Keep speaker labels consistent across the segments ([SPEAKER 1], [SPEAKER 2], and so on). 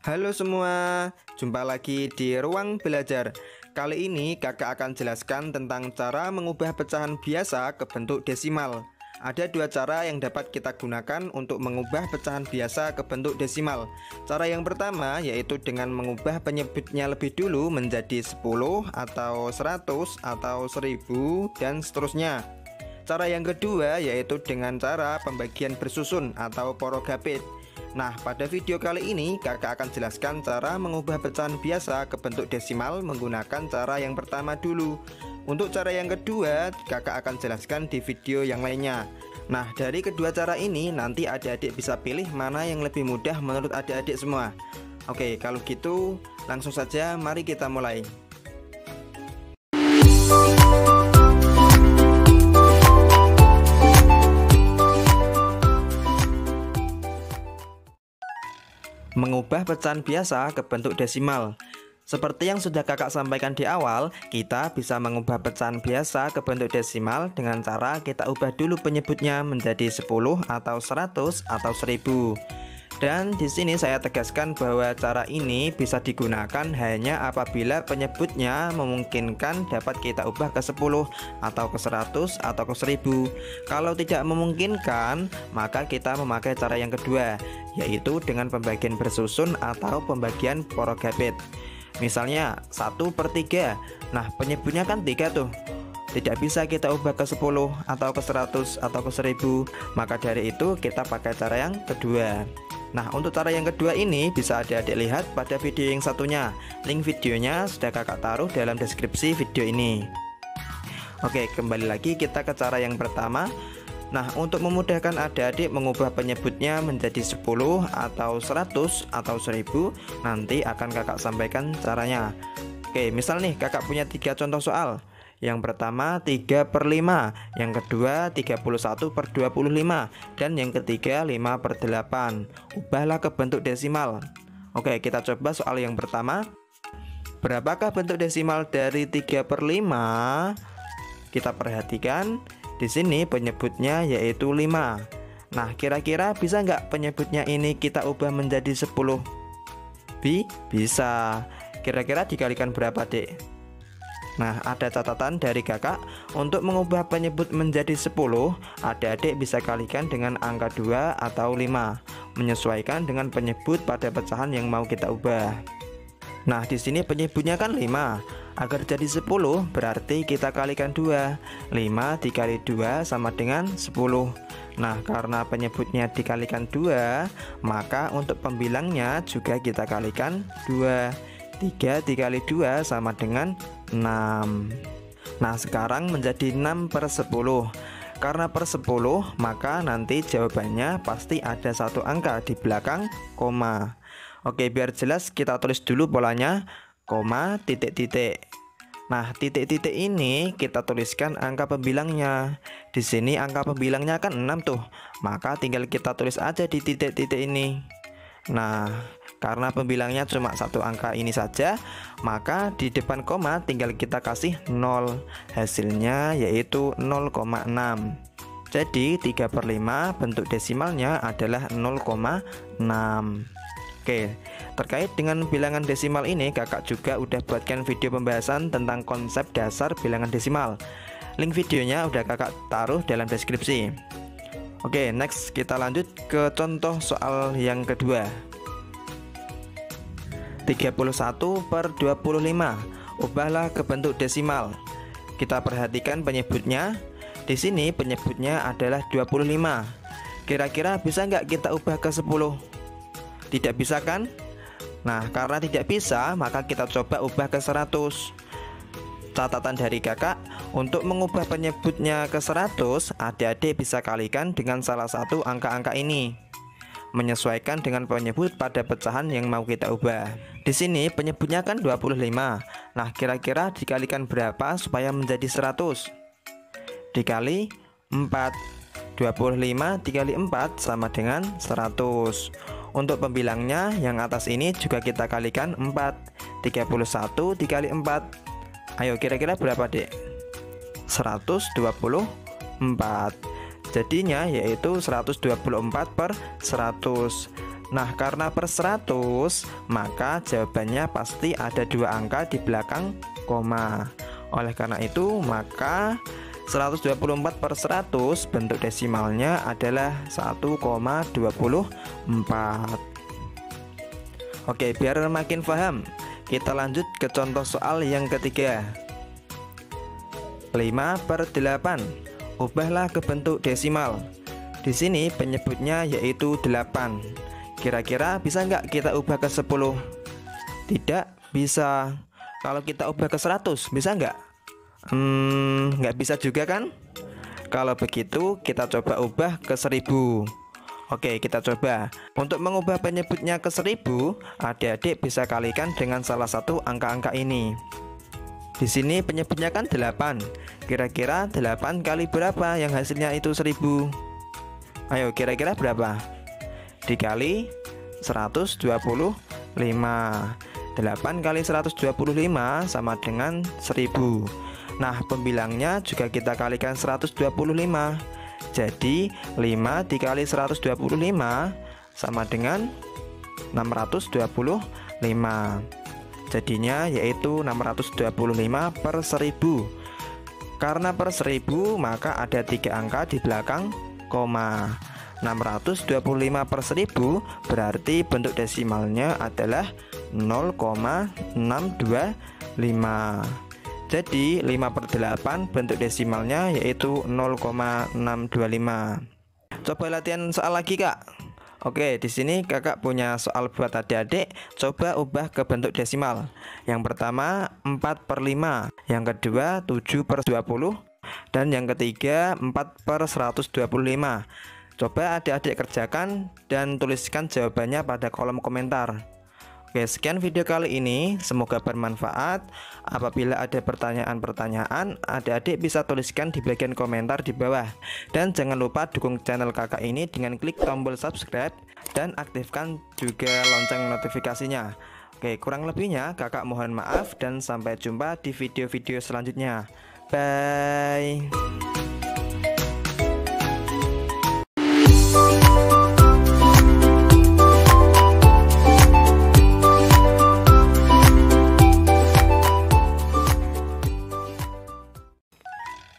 [SPEAKER 1] Halo semua, jumpa lagi di Ruang Belajar. Kali ini kakak akan jelaskan tentang cara mengubah pecahan biasa ke bentuk desimal. Ada dua cara yang dapat kita gunakan untuk mengubah pecahan biasa ke bentuk desimal. Cara yang pertama yaitu dengan mengubah penyebutnya lebih dulu menjadi 10 atau 100 atau 1000 dan seterusnya. Cara yang kedua yaitu dengan cara pembagian bersusun atau porogapit. Nah, pada video kali ini kakak akan jelaskan cara mengubah pecahan biasa ke bentuk desimal menggunakan cara yang pertama dulu. Untuk cara yang kedua, kakak akan jelaskan di video yang lainnya. Nah, dari kedua cara ini nanti adik-adik bisa pilih mana yang lebih mudah menurut adik-adik semua. Oke, kalau gitu langsung saja mari kita mulai. Mengubah pecahan biasa ke bentuk desimal. Seperti yang sudah kakak sampaikan di awal, kita bisa mengubah pecahan biasa ke bentuk desimal dengan cara kita ubah dulu penyebutnya menjadi 10 atau 100 atau 1000. Dan di sini saya tegaskan bahwa cara ini bisa digunakan hanya apabila penyebutnya memungkinkan dapat kita ubah ke 10 atau ke 100 atau ke 1000. Kalau tidak memungkinkan, maka kita memakai cara yang kedua, yaitu dengan pembagian bersusun atau pembagian porogapit. Misalnya 1/3. Nah, penyebutnya kan 3 tuh. Tidak bisa kita ubah ke 10 atau ke 100 atau ke 1000. Maka dari itu kita pakai cara yang kedua. Nah, untuk cara yang kedua ini bisa adik-adik lihat pada video yang satunya. Link videonya sudah kakak taruh dalam deskripsi video ini. Oke, kembali lagi kita ke cara yang pertama. Nah, untuk memudahkan adik-adik mengubah penyebutnya menjadi 10 atau 100 atau 1000, nanti akan kakak sampaikan caranya. Oke, misal nih kakak punya 3 contoh soal. Yang pertama 3/5, yang kedua 31/25, dan yang ketiga 5/8. Ubahlah ke bentuk desimal. Oke, kita coba soal yang pertama. Berapakah bentuk desimal dari 3/5? Kita perhatikan di sini penyebutnya yaitu 5. Nah, kira-kira bisa nggak penyebutnya ini kita ubah menjadi 10? Bisa. Kira-kira dikalikan berapa, Dek? Nah, ada catatan dari kakak. Untuk mengubah penyebut menjadi 10, adik-adik bisa kalikan dengan angka 2 atau 5, menyesuaikan dengan penyebut pada pecahan yang mau kita ubah. Nah, di sini penyebutnya kan 5. Agar jadi 10, berarti kita kalikan 2. 5 dikali 2 sama dengan 10. Nah, karena penyebutnya dikalikan 2, maka untuk pembilangnya juga kita kalikan 2. 3 dikali 2 sama dengan 6. Nah, sekarang menjadi 6/10. Karena per 10, maka nanti jawabannya pasti ada satu angka di belakang koma. Oke, biar jelas kita tulis dulu polanya, koma, titik-titik. Nah, titik-titik ini kita tuliskan angka pembilangnya. Di sini angka pembilangnya kan 6 tuh. Maka tinggal kita tulis aja di titik-titik ini. Nah, karena pembilangnya cuma satu angka ini saja, maka di depan koma tinggal kita kasih 0. Hasilnya yaitu 0,6. Jadi 3/5 bentuk desimalnya adalah 0,6. Oke, terkait dengan bilangan desimal ini kakak juga udah buatkan video pembahasan tentang konsep dasar bilangan desimal. Link videonya udah kakak taruh dalam deskripsi. Oke, next kita lanjut ke contoh soal yang kedua. 31/25. Ubahlah ke bentuk desimal. Kita perhatikan penyebutnya. Di sini penyebutnya adalah 25. Kira-kira bisa nggak kita ubah ke 10? Tidak bisa kan? Nah, karena tidak bisa, maka kita coba ubah ke 100. Catatan dari kakak, untuk mengubah penyebutnya ke 100, adik-adik bisa kalikan dengan salah satu angka-angka ini, menyesuaikan dengan penyebut pada pecahan yang mau kita ubah. Di sini penyebutnya kan 25. Nah, kira-kira dikalikan berapa supaya menjadi 100? Dikali 4. 25 dikali 4 sama dengan 100. Untuk pembilangnya yang atas ini juga kita kalikan 4. 31 dikali 4. Ayo, kira-kira berapa, Dek? 124. Jadinya yaitu 124/100. Nah, karena per 100, maka jawabannya pasti ada 2 angka di belakang koma. Oleh karena itu, maka 124 per 100 bentuk desimalnya adalah 1,24. Oke, biar makin paham, kita lanjut ke contoh soal yang ketiga. 5 per 8. Ubahlah ke bentuk desimal. Di sini penyebutnya yaitu 8. Kira-kira bisa nggak kita ubah ke 10? Tidak bisa. Kalau kita ubah ke 100, bisa nggak? Nggak bisa juga kan? Kalau begitu kita coba ubah ke 1000. Oke, kita coba. Untuk mengubah penyebutnya ke 1000, adik-adik bisa kalikan dengan salah satu angka-angka ini. Di sini penyebutnya kan 8. Kira-kira 8 kali berapa yang hasilnya itu 1000? Ayo, kira-kira berapa? Dikali 125. 8 kali 125 sama dengan 1000. Nah, pembilangnya juga kita kalikan 125. Jadi 5 dikali 125 sama dengan 625. Jadinya yaitu 625 per 1000. Karena per 1000 maka ada 3 angka di belakang koma. 625 per 1000 berarti bentuk desimalnya adalah 0,625. Jadi 5 per 8 bentuk desimalnya yaitu 0,625. Coba latihan soal lagi, Kak. Oke, di sini kakak punya soal buat adik-adik. Coba ubah ke bentuk desimal. Yang pertama 4 per 5, yang kedua 7 per 20, dan yang ketiga 4 per 125. Coba adik-adik kerjakan dan tuliskan jawabannya pada kolom komentar. Oke, sekian video kali ini, semoga bermanfaat. Apabila ada pertanyaan-pertanyaan, adik-adik bisa tuliskan di bagian komentar di bawah. Dan jangan lupa dukung channel kakak ini dengan klik tombol subscribe dan aktifkan juga lonceng notifikasinya. Oke, kurang lebihnya kakak mohon maaf dan sampai jumpa di video-video selanjutnya. Bye.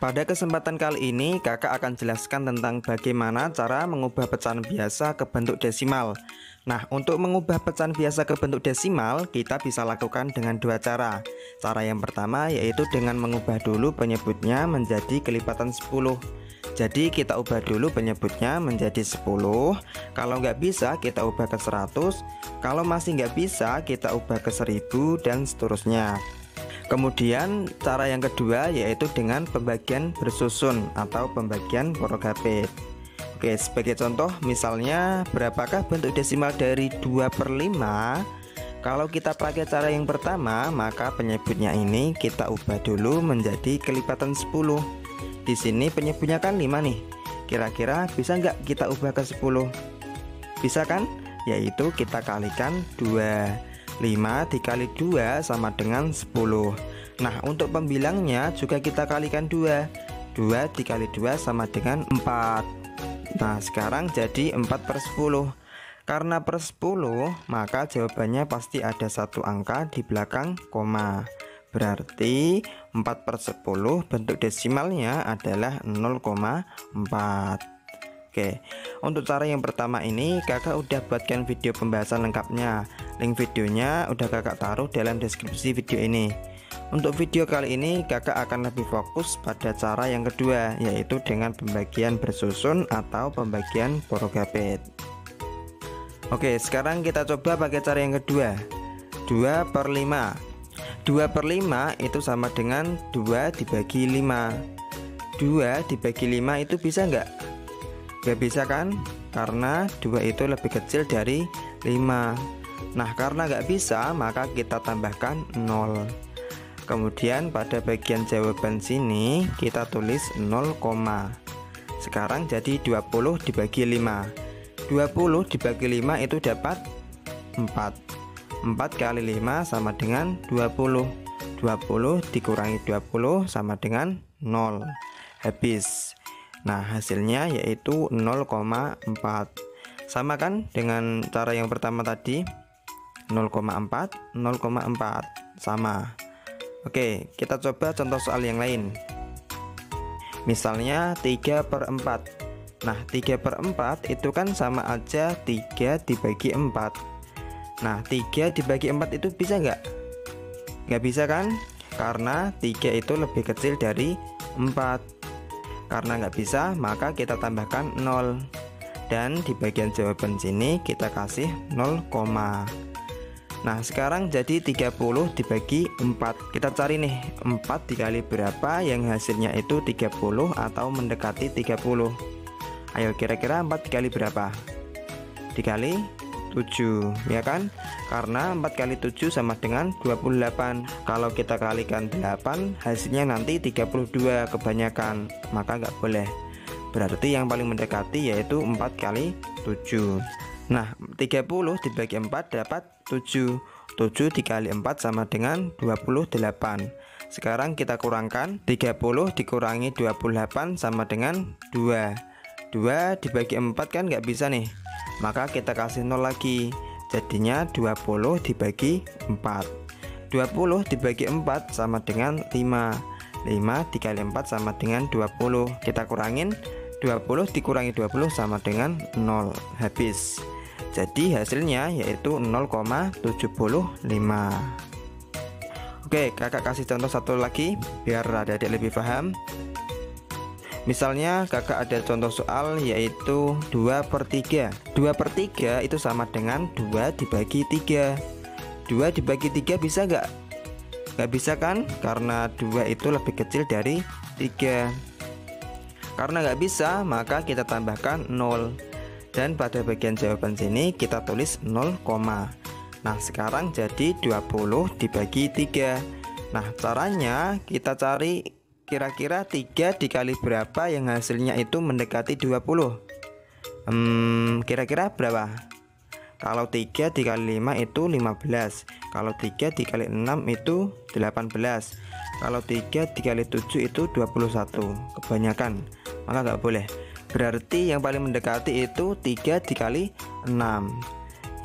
[SPEAKER 1] Pada kesempatan kali ini, kakak akan jelaskan tentang bagaimana cara mengubah pecahan biasa ke bentuk desimal. Nah, untuk mengubah pecahan biasa ke bentuk desimal, kita bisa lakukan dengan 2 cara. Cara yang pertama yaitu dengan mengubah dulu penyebutnya menjadi kelipatan 10. Jadi kita ubah dulu penyebutnya menjadi 10. Kalau nggak bisa, kita ubah ke 100. Kalau masih nggak bisa, kita ubah ke 1000 dan seterusnya. Kemudian cara yang kedua yaitu dengan pembagian bersusun atau pembagian Borogapit. Oke, sebagai contoh misalnya berapakah bentuk desimal dari 2 per 5? Kalau kita pakai cara yang pertama, maka penyebutnya ini kita ubah dulu menjadi kelipatan 10. Di sini penyebutnya kan 5 nih. Kira-kira bisa nggak kita ubah ke 10? Bisa kan? Yaitu kita kalikan 2. 5 dikali 2 sama dengan 10. Nah, untuk pembilangnya juga kita kalikan 2. 2 dikali 2 sama dengan 4. Nah, sekarang jadi 4 per 10. Karena per 10, maka jawabannya pasti ada 1 angka di belakang koma. Berarti 4 per 10 bentuk desimalnya adalah 0,4. Oke, untuk cara yang pertama ini kakak udah buatkan video pembahasan lengkapnya. Link videonya udah kakak taruh dalam deskripsi video ini. Untuk video kali ini kakak akan lebih fokus pada cara yang kedua, yaitu dengan pembagian bersusun atau pembagian Borogapit. Oke, sekarang kita coba pakai cara yang kedua. 2 per 5. 2 per 5 itu sama dengan 2 dibagi 5. 2 dibagi 5 itu bisa nggak? Gak bisa kan? Karena 2 itu lebih kecil dari 5. Nah, karena gak bisa, maka kita tambahkan 0. Kemudian pada bagian jawaban sini kita tulis 0, sekarang jadi 20 dibagi 5. 20 dibagi 5 itu dapat 4. 4 kali 5 sama dengan 20. 20 dikurangi 20 sama dengan 0. Habis. Nah, hasilnya yaitu 0,4. Sama kan dengan cara yang pertama tadi, 0,4 sama. Oke, kita coba contoh soal yang lain. Misalnya 3/4. Nah, 3/4 itu kan sama aja 3 dibagi 4. Nah, 3 dibagi 4 itu bisa nggak? Nggak bisa kan? Karena 3 itu lebih kecil dari 4. Karena nggak bisa, maka kita tambahkan 0. Dan di bagian jawaban sini kita kasih 0, nah sekarang jadi 30 dibagi 4. Kita cari nih 4 dikali berapa yang hasilnya itu 30 atau mendekati 30. Ayo kira-kira 4 dikali berapa? Dikali 7, ya kan? Karena 4 kali 7 sama dengan 28. Kalau kita kalikan 8, hasilnya nanti 32 kebanyakan, maka nggak boleh. Berarti yang paling mendekati yaitu 4 kali 7. Nah, 30 dibagi 4 dapat 7. 7 dikali 4 sama dengan 28. Sekarang kita kurangkan, 30 dikurangi 28 sama dengan 2. 2 dibagi 4 kan nggak bisa nih, maka kita kasih 0 lagi. Jadinya 20 dibagi 4. 20 dibagi 4 sama dengan 5. 5 dikali 4 sama dengan 20. Kita kurangin, 20 dikurangi 20 sama dengan 0. Habis. Jadi hasilnya yaitu 0,75. Oke, kakak kasih contoh satu lagi biar adik-adik lebih paham. Misalnya kakak ada contoh soal yaitu 2/3. 2/3 itu sama dengan 2 dibagi 3. 2 dibagi 3 bisa nggak? Nggak bisa kan? Karena 2 itu lebih kecil dari 3. Karena nggak bisa, maka kita tambahkan 0. Dan pada bagian jawaban sini kita tulis 0, nah sekarang jadi 20 dibagi 3. Nah caranya kita cari kira-kira 3 dikali berapa yang hasilnya itu mendekati 20. Kira-kira berapa? Kalau 3 dikali 5 itu 15. Kalau 3 dikali 6 itu 18. Kalau 3 dikali 7 itu 21. Kebanyakan, maka nggak boleh. Berarti yang paling mendekati itu 3 dikali 6,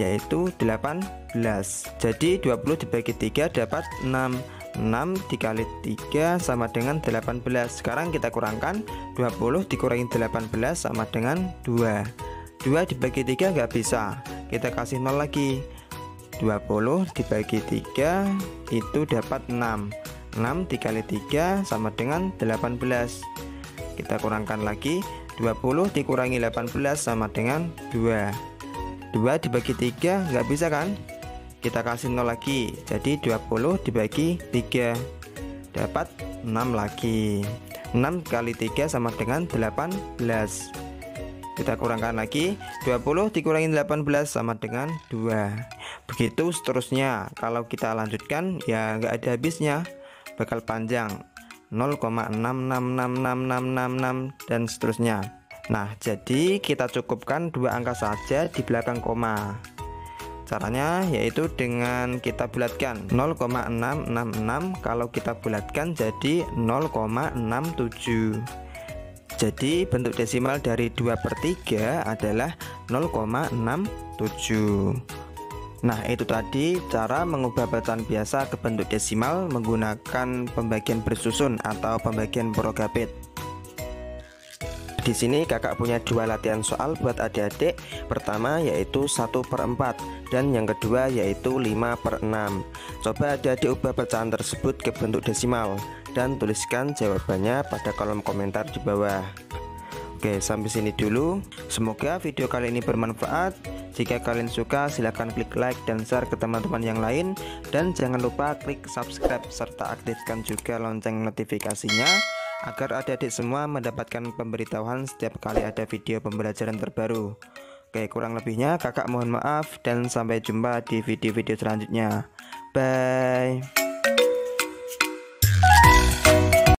[SPEAKER 1] yaitu 18. Jadi 20 dibagi 3 dapat 6. 6 dikali 3 sama dengan 18. Sekarang kita kurangkan, 20 dikurangi 18 sama dengan 2. 2 dibagi 3 nggak bisa, kita kasih 0 lagi. 20 dibagi 3 itu dapat 6. 6 dikali 3 sama dengan 18. Kita kurangkan lagi, 20 dikurangi 18 sama dengan 2. 2 dibagi 3 nggak bisa kan? Kita kasih 0 lagi. Jadi 20 dibagi 3 dapat 6 lagi. 6 kali 3 sama dengan 18. Kita kurangkan lagi, 20 dikurangi 18 sama dengan 2. Begitu seterusnya. Kalau kita lanjutkan ya nggak ada habisnya, bakal panjang, 0,6666666 dan seterusnya. Nah, jadi kita cukupkan 2 angka saja di belakang koma. Caranya yaitu dengan kita bulatkan 0,666, kalau kita bulatkan jadi 0,67. Jadi bentuk desimal dari 2/3 adalah 0,67. Nah, itu tadi cara mengubah bacaan biasa ke bentuk desimal menggunakan pembagian bersusun atau pembagian Prokabit. Di sini kakak punya 2 latihan soal buat adik-adik. Pertama yaitu 1/4 dan yang kedua yaitu 5/6. Coba adik-adik ubah pecahan tersebut ke bentuk desimal dan tuliskan jawabannya pada kolom komentar di bawah. Oke, sampai sini dulu. Semoga video kali ini bermanfaat. Jika kalian suka, silahkan klik like dan share ke teman-teman yang lain. Dan jangan lupa klik subscribe serta aktifkan juga lonceng notifikasinya agar adik-adik semua mendapatkan pemberitahuan setiap kali ada video pembelajaran terbaru. Oke, kurang lebihnya kakak mohon maaf dan sampai jumpa di video-video selanjutnya. Bye.